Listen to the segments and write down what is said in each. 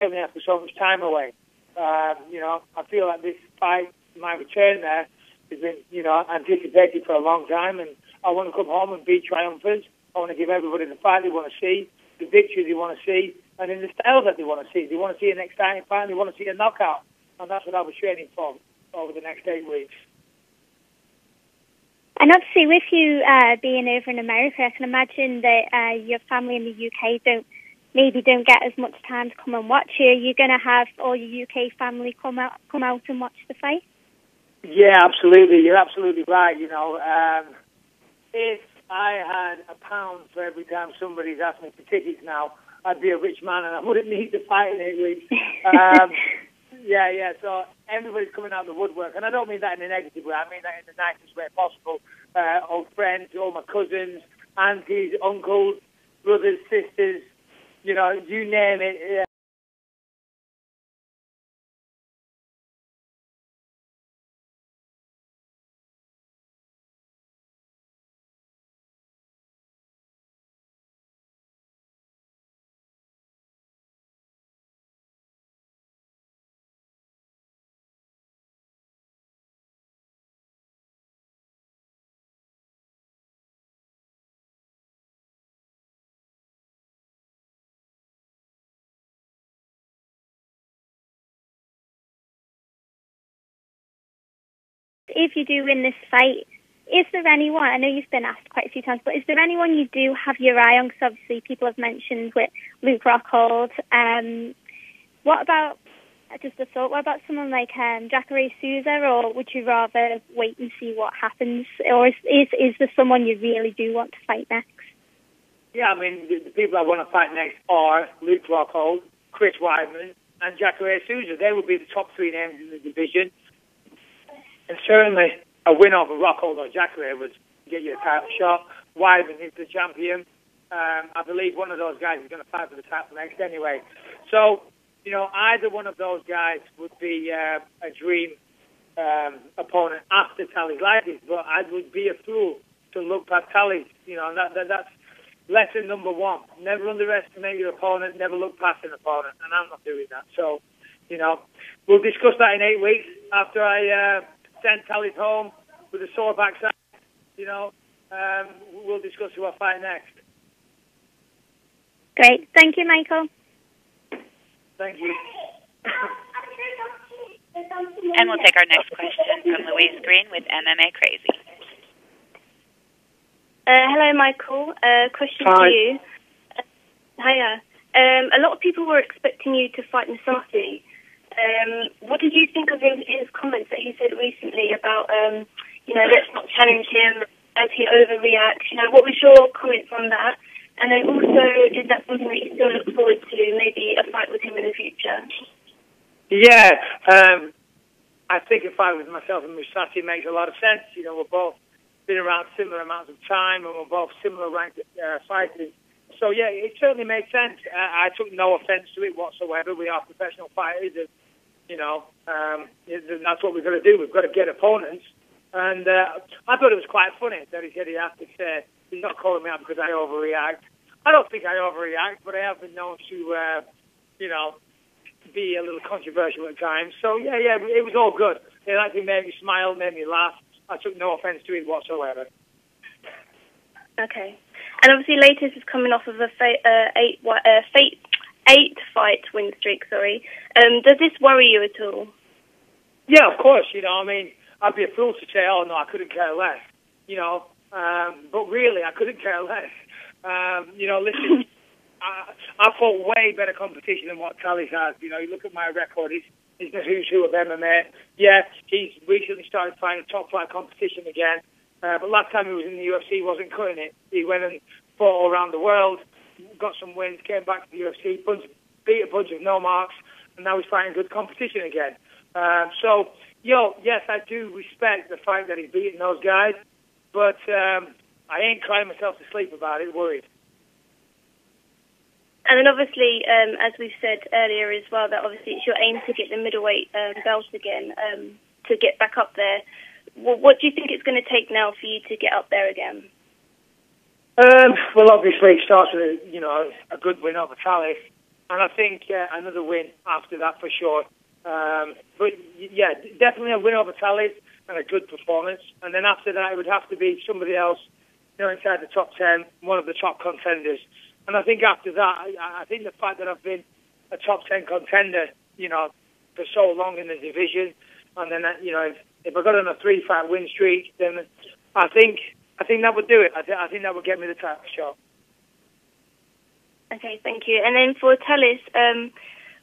taking after so much time away. I feel like this fight, my return there, has been, anticipated for a long time, and I want to come home and be triumphant. I want to give everybody the fight they want to see, the victory they want to see, and in the style that they want to see. They want to see an exciting fight, they want to see a knockout, and that's what I was training for over the next 8 weeks. And obviously, with you being over in America, I can imagine that your family in the UK don't get as much time to come and watch you. You're going to have all your UK family come out and watch the fight? Yeah, absolutely. You're absolutely right. If I had £1 for every time somebody's asked me for tickets now, I'd be a rich man and I wouldn't need to fight in 8 weeks. So everybody's coming out of the woodwork. And I don't mean that in a negative way. I mean that in the nicest way possible. Old friends, all my cousins, aunties, uncles, brothers, sisters, you name it. If you do win this fight, is there anyone, I know you've been asked quite a few times, but is there anyone you do have your eye on? Because obviously people have mentioned with Luke Rockhold. What about, just a thought, what about someone like Jacare Souza, or would you rather wait and see what happens? Or is there someone you really do want to fight next? Yeah, I mean, the people I want to fight next are Luke Rockhold, Chris Weidman, and Jacare Souza. They would be the top 3 names in the division. And certainly a win over Rockhold or Jacare would get you a title shot. Weidman is the champion. I believe one of those guys is going to fight for the title next anyway. So, either one of those guys would be a dream opponent after Thales Leites, but I would be a fool to look past Thales. That's lesson number 1. Never underestimate your opponent, never look past an opponent, and I'm not doing that. So, we'll discuss that in 8 weeks after I send Thales home with a sore backside. We'll discuss who I fight next. Great. Thank you, Michael. Thank you. And we'll take our next question from Louise Green with MMA Crazy. Hello, Michael. Question Hi. to you. Hiya. A lot of people were expecting you to fight Musasi. What did you think of his comments that he said recently about, let's not challenge him as he overreacts? What was your comments on that? And then also, is that something that you still look forward to, maybe a fight with him in the future? Yeah, I think a fight with myself and Musasi makes a lot of sense. We're both been around similar amounts of time and we're both similar ranked fighters. So, yeah, it certainly makes sense. I took no offence to it whatsoever. We are professional fighters and, that's what we've got to do. We've got to get opponents. And I thought it was quite funny that he said he has to say, he's not calling me out because I overreact. I don't think I overreact, but I have been known to, be a little controversial at times. So, yeah, it was all good. It actually made me smile, made me laugh. I took no offence to it whatsoever. Okay. And obviously, Leites is coming off of a 8-fight win streak, Does this worry you at all? Yeah, of course. I'd be a fool to say, oh, no, I couldn't care less. But really, I couldn't care less. Listen, I fought way better competition than what Thales has. You look at my record, he's the who's who of MMA. Yeah, he's recently started fighting top flight competition again. But last time he was in the UFC, he wasn't cutting it. He went and fought all around the world, got some wins, came back to the UFC, beat a bunch of no marks, and now he's fighting good competition again. Yes, I do respect the fact that he's beating those guys, but I ain't crying myself to sleep about it, worried. And then obviously, as we've said earlier as well, that obviously it's your aim to get the middleweight belt again, to get back up there. What do you think it's going to take now for you to get up there again? Well, obviously it starts with a good win over Thales. And I think another win after that for sure. But yeah, definitely a win over Thales and a good performance. And then after that, it would have to be somebody else, inside the top 10, one of the top contenders. And I think after that, I think the fact that I've been a top 10 contender, for so long in the division, and then if I got on a 3-fight win streak, then I think that would do it. I think that would get me the title shot. Okay, thank you. And then for Thales,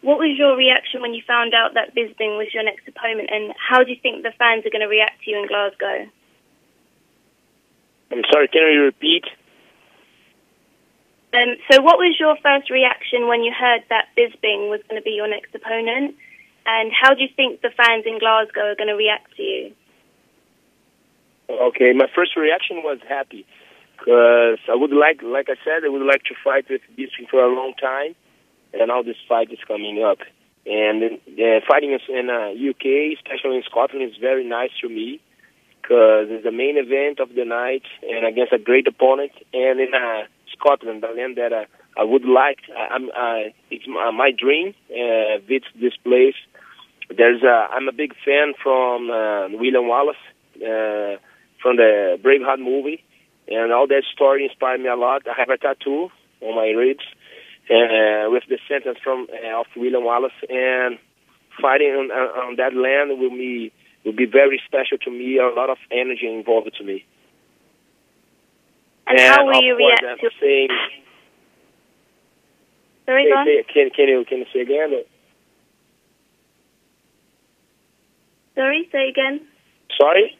what was your reaction when you found out that Bisping was your next opponent, and how do you think the fans are going to react to you in Glasgow? I'm sorry, can you repeat? So what was your first reaction when you heard that Bisping was going to be your next opponent, and how do you think the fans in Glasgow are going to react to you? Okay, my first reaction was happy, because I would like I said, I would like to fight with Bisping for a long time. And now this fight is coming up. And fighting in UK, especially in Scotland, is very nice to me, because it's the main event of the night and against a great opponent. And in Scotland, the land that I would like, it's my dream, visit this place. I'm a big fan from William Wallace, from the Braveheart movie, and all that story inspired me a lot. I have a tattoo on my ribs, with the sentence of William Wallace, and fighting on that land will be very special to me. A lot of energy involved to me. And how will you react to saying? Sorry, go on. Can you say again? Sorry, say again. Sorry.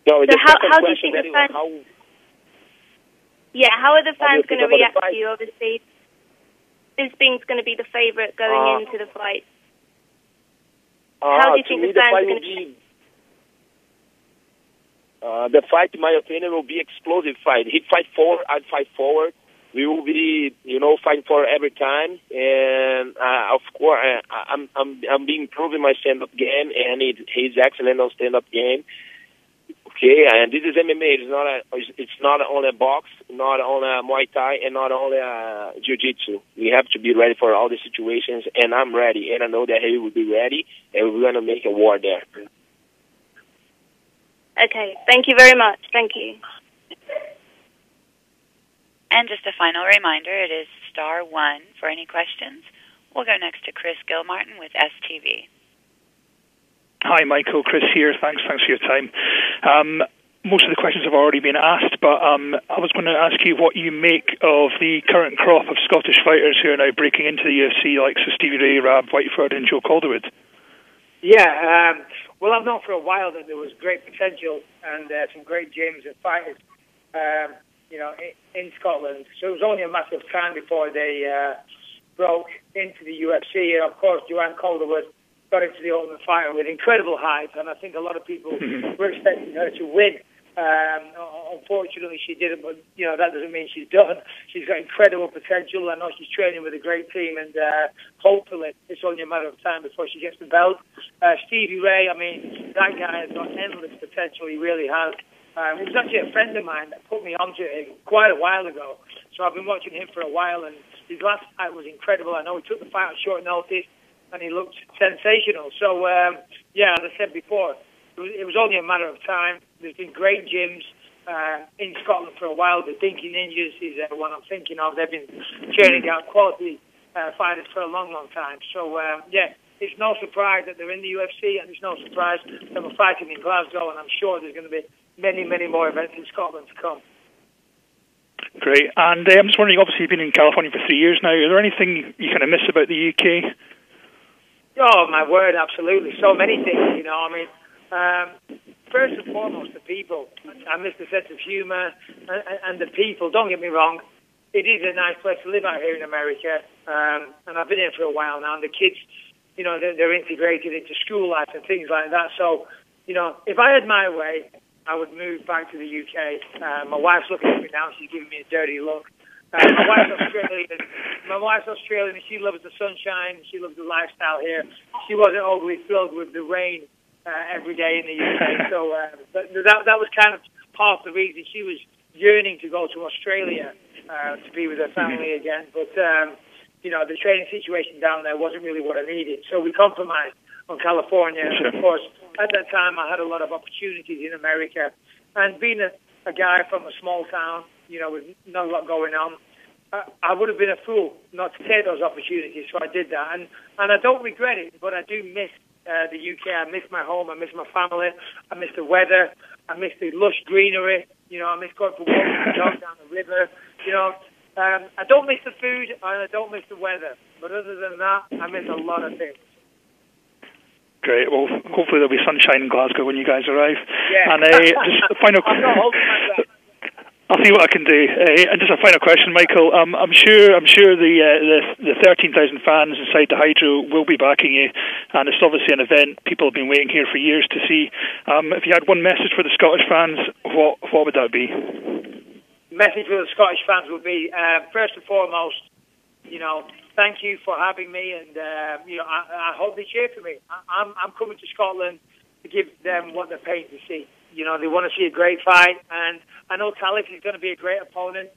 No. So how do you think the fans? Yeah, how are the fans going to react to you? Obviously, Bisping's going to be the favourite going into the fight. How do you think the fans are going to react? The fight, in my opinion, will be explosive fight. He'd fight forward, I'd fight forward. We will be, fighting for every time. And of course, I'm being improving my stand-up game, and he's excellent on stand-up game. Okay, and this is MMA. It's not only a box, not only a Muay Thai, and not only a Jiu-Jitsu. We have to be ready for all the situations, and I'm ready, and I know that he will be ready, and we're going to make a war there. Okay, thank you very much. Thank you. And just a final reminder, it is *1 for any questions. We'll go next to Chris Gilmartin with STV. Hi, Michael. Chris here. Thanks for your time. Most of the questions have already been asked, but I was going to ask you what you make of the current crop of Scottish fighters who are now breaking into the UFC, like Stevie Ray, Rab Whiteford, and Joe Calderwood. Yeah, well, I've known for a while that there was great potential and some great gyms and fighters, in Scotland. So it was only a matter of time before they broke into the UFC. And of course, Joanne Calderwood got into the Ultimate Fighter with incredible hype, and I think a lot of people were expecting her to win. Unfortunately, she didn't, but that doesn't mean she's done. She's got incredible potential. I know she's training with a great team, and hopefully it's only a matter of time before she gets the belt. Stevie Ray, that guy has got endless potential. He really has. It was actually a friend of mine that put me onto him quite a while ago, so I've been watching him for a while, and his last fight was incredible. I know he took the fight on short notice, and he looked sensational. So, as I said before, it was only a matter of time. There's been great gyms in Scotland for a while. The Dinky Ninjas is one I'm thinking of. They've been churning out quality fighters for a long, long time. So, it's no surprise that they're in the UFC, and it's no surprise that we're fighting in Glasgow, and I'm sure there's going to be many, many more events in Scotland to come. Great. And I'm just wondering, obviously you've been in California for 3 years now. Is there anything you kind of miss about the UK? Oh, my word, absolutely. So many things, first and foremost, the people. I miss the sense of humour and the people. Don't get me wrong. It is a nice place to live out here in America. And I've been here for a while now. And the kids, they're integrated into school life and things like that. So, if I had my way, I would move back to the UK. My wife's looking at me now. She's giving me a dirty look. My wife's Australian, and she loves the sunshine. She loves the lifestyle here. She wasn't overly thrilled with the rain every day in the UK. So that was kind of half the reason she was yearning to go to Australia to be with her family again. But the training situation down there wasn't really what I needed. So we compromised on California. Sure. And of course, at that time, I had a lot of opportunities in America. And being a guy from a small town, with not a lot going on, I would have been a fool not to take those opportunities. So I did that. And I don't regret it, but I do miss the UK. I miss my home. I miss my family. I miss the weather. I miss the lush greenery. I miss going for walks with the dog down the river. I don't miss the food and I don't miss the weather. But other than that, I miss a lot of things. Great. Well, hopefully there'll be sunshine in Glasgow when you guys arrive. Yeah. And just a final. I'm not holding my breath. I'll see what I can do. And just a final question, Michael. I'm sure the 13,000 fans inside the Hydro will be backing you, and it's obviously an event people have been waiting here for years to see. If you had one message for the Scottish fans, what would that be? Message for the Scottish fans would be, first and foremost, thank you for having me, and I hope they cheer for me. I'm coming to Scotland to give them what they're paying to see. They want to see a great fight, and I know Thales is going to be a great opponent.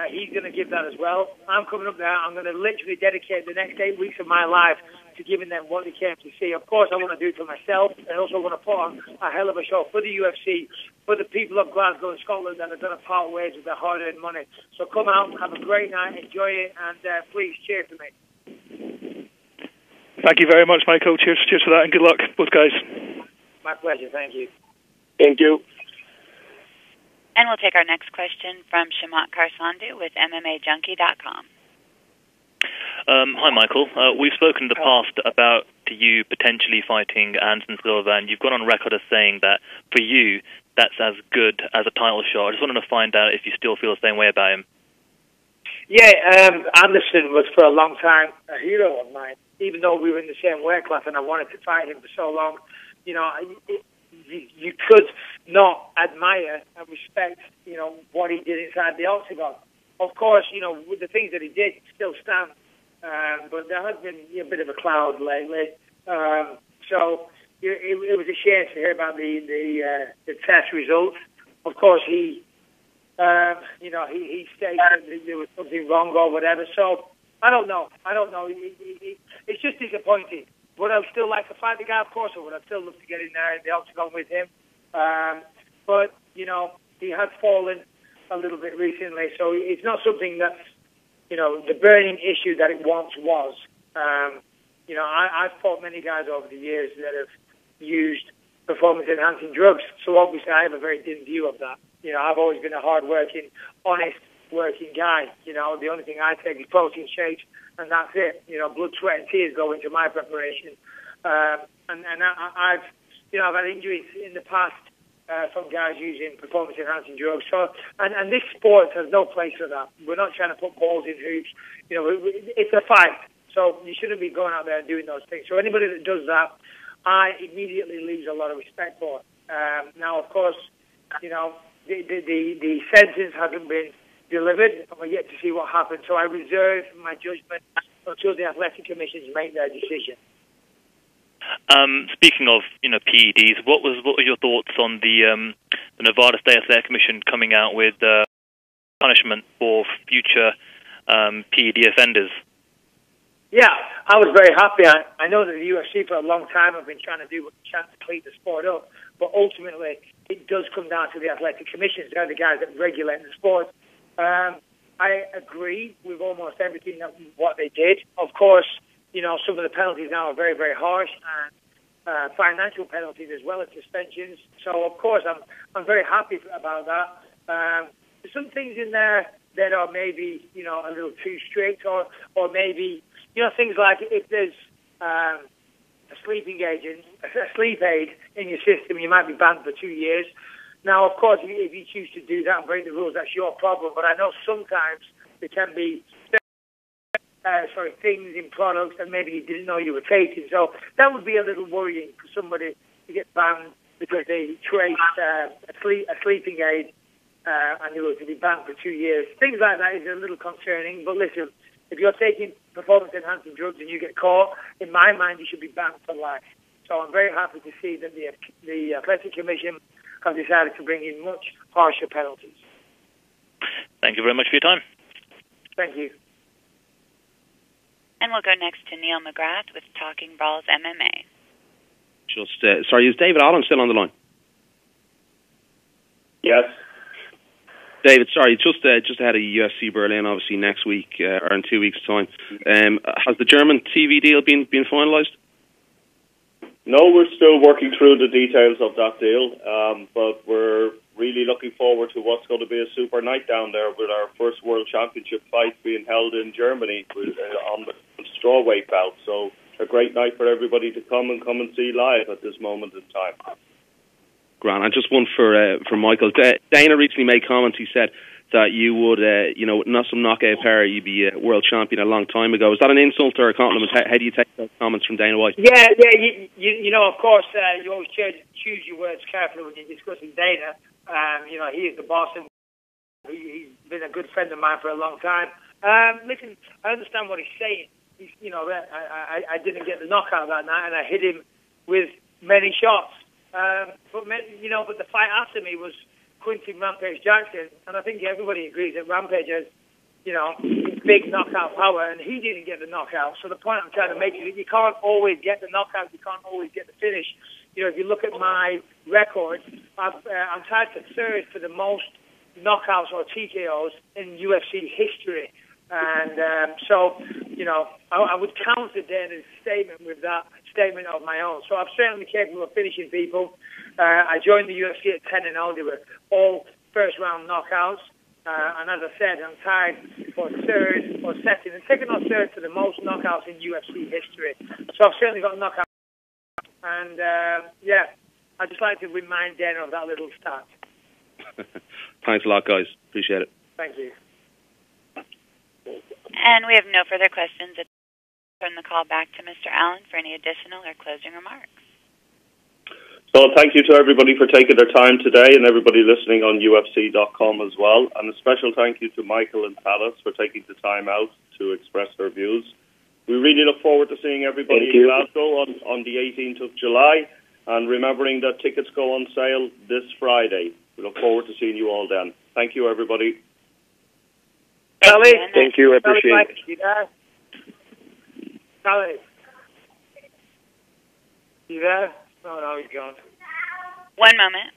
He's going to give that as well. I'm coming up there. I'm going to literally dedicate the next 8 weeks of my life to giving them what they came to see. Of course, I want to do it for myself, and also want to put on a hell of a show for the UFC, for the people of Glasgow and Scotland that are going to part ways with their hard-earned money. So come out, have a great night, enjoy it, and please cheer for me. Thank you very much, Michael. Cheers for that, and good luck, both guys. My pleasure. Thank you. Thank you. And we'll take our next question from Shamat Karsandu with MMAJunkie.com. Hi, Michael. We've spoken in the past about you potentially fighting Anderson Silva, and you've gone on record as saying that for you, that's as good as a title shot. I just wanted to find out if you still feel the same way about him. Yeah, Anderson was for a long time a hero of mine, even though we were in the same weight class and I wanted to fight him for so long. You could not admire and respect, what he did inside the octagon. Of course, with the things that he did still stand, but there has been a bit of a cloud lately. So it was a shame to hear about the test results. Of course, he stated that there was something wrong or whatever. So I don't know. It's just disappointing. Would I still like to fight the guy? Of course I would. I'd still love to get in there in the octagon with him. But, he has fallen a little bit recently, so it's not something that's, the burning issue that it once was. I've fought many guys over the years that have used performance-enhancing drugs, so obviously I have a very dim view of that. I've always been a hard-working, honest, working guy. The only thing I take is protein shakes, and that's it. Blood, sweat, and tears go into my preparation. And I've had injuries in the past from guys using performance-enhancing drugs. So, and this sport has no place for that. We're not trying to put balls in hoops. It's a fight. So you shouldn't be going out there and doing those things. So anybody that does that, I immediately lose a lot of respect for. Now, of course, the sentence hasn't been delivered, and we're yet to see what happens. So I reserve my judgment until the athletic commissions make their decision. Speaking of PEDs, what were your thoughts on the Nevada State Athletic Commission coming out with punishment for future PED offenders? Yeah, I was very happy. I know that the UFC for a long time have been trying to do what they can to clean the sport up, but ultimately it does come down to the athletic commissions. They're the guys that regulate the sport. I agree with almost everything what they did. Of course, some of the penalties now are very, very harsh, and financial penalties as well as suspensions. So, of course, I'm very happy about that. There's some things in there that are maybe, a little too strict, or maybe, things like if there's a sleep aid in your system, you might be banned for 2 years. Now, of course, if you choose to do that and break the rules, that's your problem. But I know sometimes there can be things in products that maybe you didn't know you were taking. So that would be a little worrying for somebody to get banned because they traced a sleeping aid and they were to be banned for 2 years. Things like that is a little concerning. But listen, if you're taking performance-enhancing drugs and you get caught, in my mind, you should be banned for life. So I'm very happy to see that the Athletic Commission have decided to bring in much harsher penalties. Thank you very much for your time. Thank you. And we'll go next to Neil McGrath with Talking Balls MMA. Sorry, is David Allen still on the line? Yes. David, sorry, just ahead of UFC Berlin, obviously next week or in 2 weeks' time. Has the German TV deal been finalised? No, we're still working through the details of that deal, but we're really looking forward to what's going to be a super night down there with our first World Championship fight being held in Germany on the strawweight bout. So a great night for everybody to come and see live at this moment in time. Grant, and just one for Michael. Dana recently made comments. He said that you would, not some knockout power, you'd be a world champion a long time ago. Is that an insult or a compliment? How do you take those comments from Dana White? Yeah. You know, of course, you always choose your words carefully when you're discussing Dana. He is the boss, and he's been a good friend of mine for a long time. Listen, I understand what he's saying. I didn't get the knockout that night, and I hit him with many shots. But the fight after me was Quincy Rampage Jackson, and I think everybody agrees that Rampage has, big knockout power, and he didn't get the knockout. So the point I'm trying to make is that you can't always get the knockout, you can't always get the finish. If you look at my record, I'm tied for third for the most knockouts or TKOs in UFC history. And I would counter Dana's statement with that statement of my own. So I'm certainly capable of finishing people. I joined the UFC at 10-0. They were all first-round knockouts. And as I said, I'm tied for third or second, and second or third for the most knockouts in UFC history. So I've certainly got knockouts. And, I'd just like to remind Dana of that little stat. Thanks a lot, guys. Appreciate it. Thank you. And we have no further questions. I'll turn the call back to Mr. Allen for any additional or closing remarks. So thank you to everybody for taking their time today and everybody listening on UFC.com as well. And a special thank you to Michael and Thales for taking the time out to express their views. We really look forward to seeing everybody in Glasgow on the 18th of July, and remembering that tickets go on sale this Friday. We look forward to seeing you all then. Thank you, everybody. Thales, thank you. I appreciate it. Thales. You there? Oh, no, he's gone. One moment.